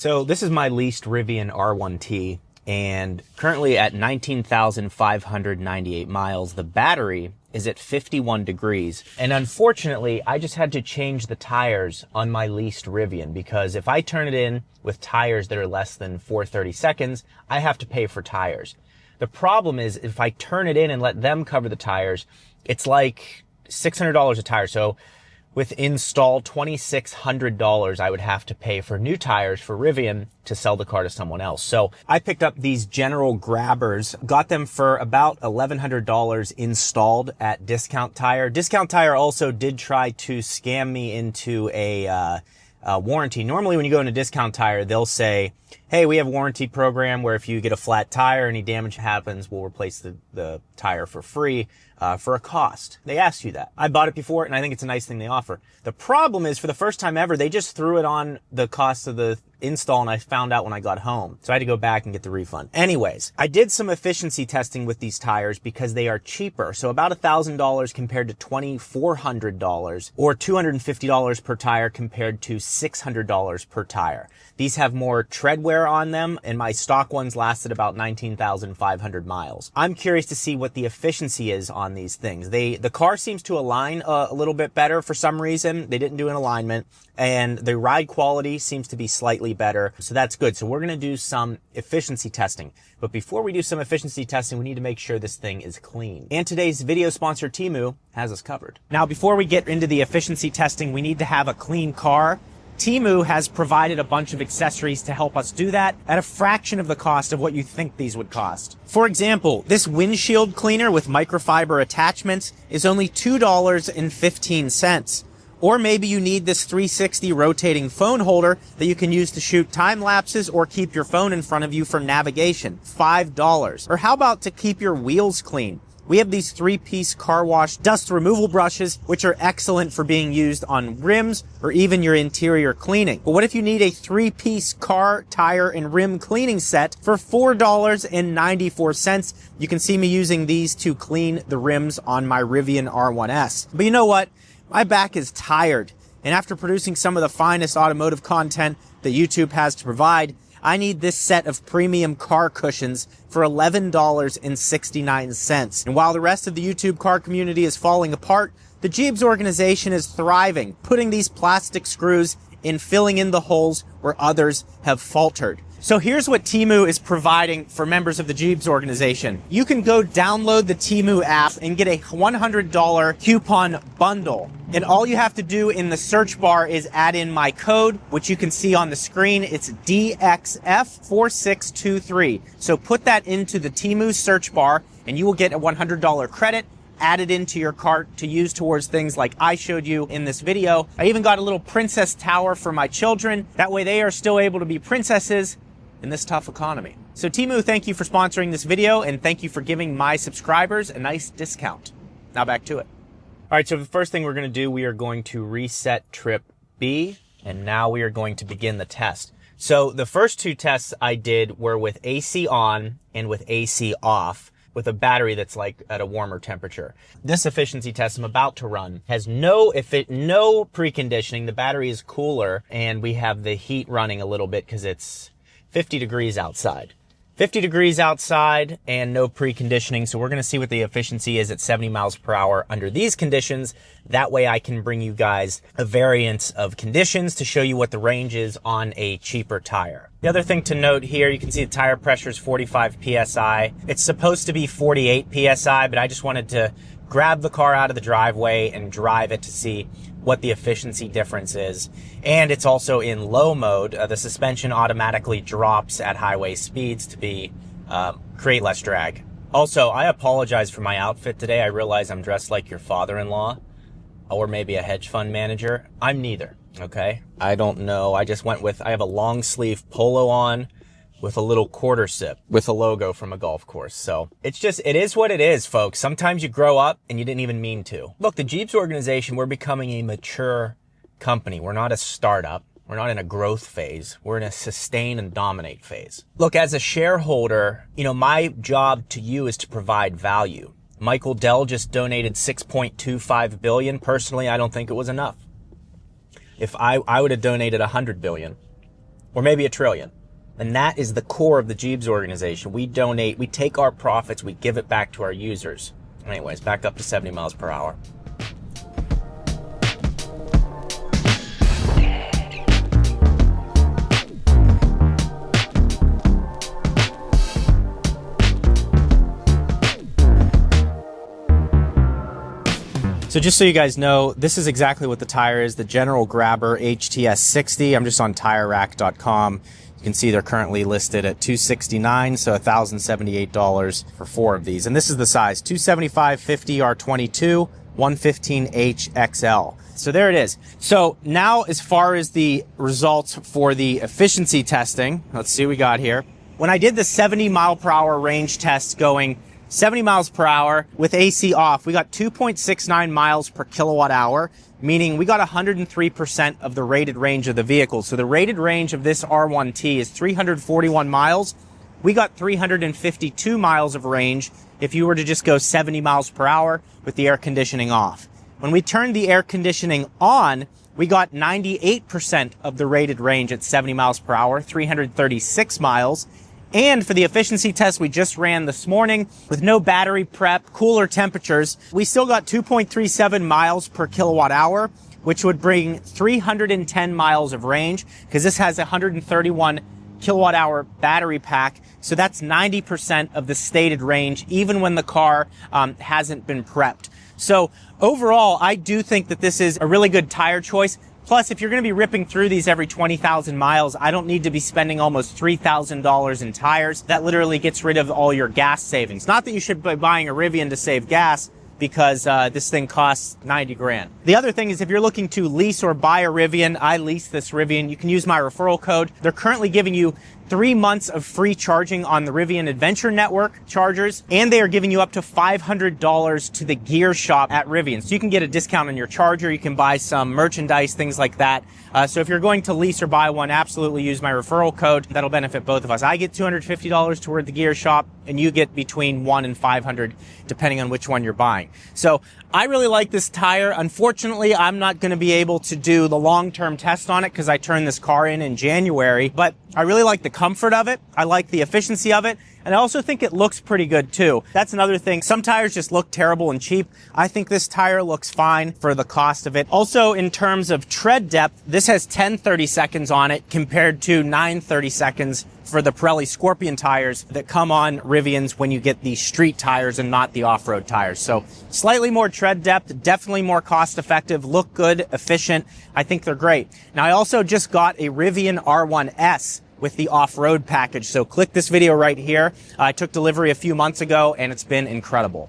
So this is my leased Rivian R1T, and currently at 19,598 miles, the battery is at 51 degrees. And unfortunately, I just had to change the tires on my leased Rivian, because if I turn it in with tires that are less than 430 seconds, I have to pay for tires. The problem is if I turn it in and let them cover the tires, it's like $600 a tire. So with install $2,600, I would have to pay for new tires for Rivian to sell the car to someone else. So I picked up these general grabbers, got them for about $1,100 installed at Discount Tire. Discount Tire also did try to scam me into a warranty. Normally when you go into Discount Tire, they'll say, hey, we have a warranty program where if you get a flat tire, any damage happens, we'll replace the tire for free for a cost. They ask you that. I bought it before, and I think it's a nice thing they offer. The problem is, for the first time ever, they just threw it on the cost of the install, and I found out when I got home. So I had to go back and get the refund. Anyways, I did some efficiency testing with these tires because they are cheaper. So about $1,000 compared to $2,400, or $250 per tire compared to $600 per tire. These have more tread wear on them, and my stock ones lasted about 19,500 miles. I'm curious to see what the efficiency is on these things. The car seems to align a little bit better for some reason. They didn't do an alignment, and the ride quality seems to be slightly better. So that's good. So we're going to do some efficiency testing. But before we do some efficiency testing, we need to make sure this thing is clean. And today's video sponsor, Temu, has us covered. Now, before we get into the efficiency testing, we need to have a clean car. Temu has provided a bunch of accessories to help us do that at a fraction of the cost of what you think these would cost. For example, this windshield cleaner with microfiber attachments is only $2.15. Or maybe you need this 360 rotating phone holder that you can use to shoot time lapses or keep your phone in front of you for navigation. $5. Or how about to keep your wheels clean? We have these 3-piece car wash dust removal brushes, which are excellent for being used on rims or even your interior cleaning. But what if you need a 3-piece car, tire, and rim cleaning set for $4.94? You can see me using these to clean the rims on my Rivian R1S. But you know what? My back is tired, and after producing some of the finest automotive content that YouTube has to provide, I need this set of premium car cushions for $11.69. And while the rest of the YouTube car community is falling apart, the Jeeves organization is thriving, putting these plastic screws in, filling in the holes where others have faltered. So here's what Temu is providing for members of the Jeeves organization. You can go download the Temu app and get a $100 coupon bundle. And all you have to do in the search bar is add in my code, which you can see on the screen. It's DXF4623. So put that into the Temu search bar and you will get a $100 credit added into your cart to use towards things like I showed you in this video. I even got a little princess tower for my children. That way they are still able to be princesses in this tough economy. So Temu, thank you for sponsoring this video, and thank you for giving my subscribers a nice discount. Now back to it. All right, so the first thing we're going to do, we are going to reset trip B, and now we are going to begin the test. So the first two tests I did were with AC on and with AC off, with a battery that's like at a warmer temperature. This efficiency test I'm about to run has no preconditioning. The battery is cooler, and we have the heat running a little bit because it's 50 degrees outside. 50 degrees outside and no preconditioning. So we're going to see what the efficiency is at 70 miles per hour under these conditions. That way I can bring you guys a variance of conditions to show you what the range is on a cheaper tire. The other thing to note here, you can see the tire pressure is 45 PSI. It's supposed to be 48 PSI, but I just wanted to grab the car out of the driveway and drive it to see what the efficiency difference is. And it's also in low mode. The suspension automatically drops at highway speeds to be create less drag. Also, I apologize for my outfit today. I realize I'm dressed like your father-in-law or maybe a hedge fund manager. I'm neither, okay? I don't know. I just went with, I have a long sleeve polo on with a little quarter sip with a logo from a golf course. So it's just, it is what it is, folks. Sometimes you grow up and you didn't even mean to. Look, the Jeeps organization, we're becoming a mature company. We're not a startup. We're not in a growth phase. We're in a sustain and dominate phase. Look, as a shareholder, you know, my job to you is to provide value. Michael Dell just donated $6.25 billion. Personally, I don't think it was enough. If I would have donated $100 billion. or maybe $1 trillion. And that is the core of the Jeeves organization. We donate, we take our profits, we give it back to our users. Anyways, back up to 70 miles per hour. So just so you guys know, this is exactly what the tire is, the General Grabber HTS 60. I'm just on TireRack.com. You can see they're currently listed at $269, so $1,078 for 4 of these. And this is the size, 275 50 R22, 115H XL. So there it is. So now as far as the results for the efficiency testing, let's see what we got here. When I did the 70 mile per hour range test going 70 miles per hour with AC off, we got 2.69 miles per kilowatt hour, meaning we got 103% of the rated range of the vehicle. So the rated range of this R1T is 341 miles. We got 352 miles of range if you were to just go 70 miles per hour with the air conditioning off. When we turned the air conditioning on, we got 98% of the rated range at 70 miles per hour, 336 miles. And for the efficiency test we just ran this morning with no battery prep, cooler temperatures, we still got 2.37 miles per kilowatt hour, which would bring 310 miles of range because this has a 131 kilowatt hour battery pack. So that's 90% of the stated range, even when the car hasn't been prepped. So overall, I do think that this is a really good tire choice. Plus, if you're going to be ripping through these every 20,000 miles, I don't need to be spending almost $3,000 in tires. That literally gets rid of all your gas savings. Not that you should be buying a Rivian to save gas, because this thing costs 90 grand. The other thing is if you're looking to lease or buy a Rivian, I lease this Rivian, you can use my referral code. They're currently giving you 3 months of free charging on the Rivian Adventure Network chargers, and they are giving you up to $500 to the gear shop at Rivian. So you can get a discount on your charger, you can buy some merchandise, things like that. So if you're going to lease or buy one, absolutely use my referral code. That'll benefit both of us. I get $250 toward the gear shop, and you get between $100 and $500, depending on which one you're buying. So I really like this tire. Unfortunately, I'm not going to be able to do the long-term test on it because I turned this car in January, but I really like the comfort of it. I like the efficiency of it. And I also think it looks pretty good too. That's another thing. Some tires just look terrible and cheap. I think this tire looks fine for the cost of it. Also, in terms of tread depth, this has 10 30-seconds on it compared to 9 30-seconds for the Pirelli Scorpion tires that come on Rivians when you get the street tires and not the off-road tires. So slightly more tread depth, definitely more cost-effective, look good, efficient. I think they're great. Now, I also just got a Rivian R1S with the off-road package. So click this video right here. I took delivery a few months ago and it's been incredible.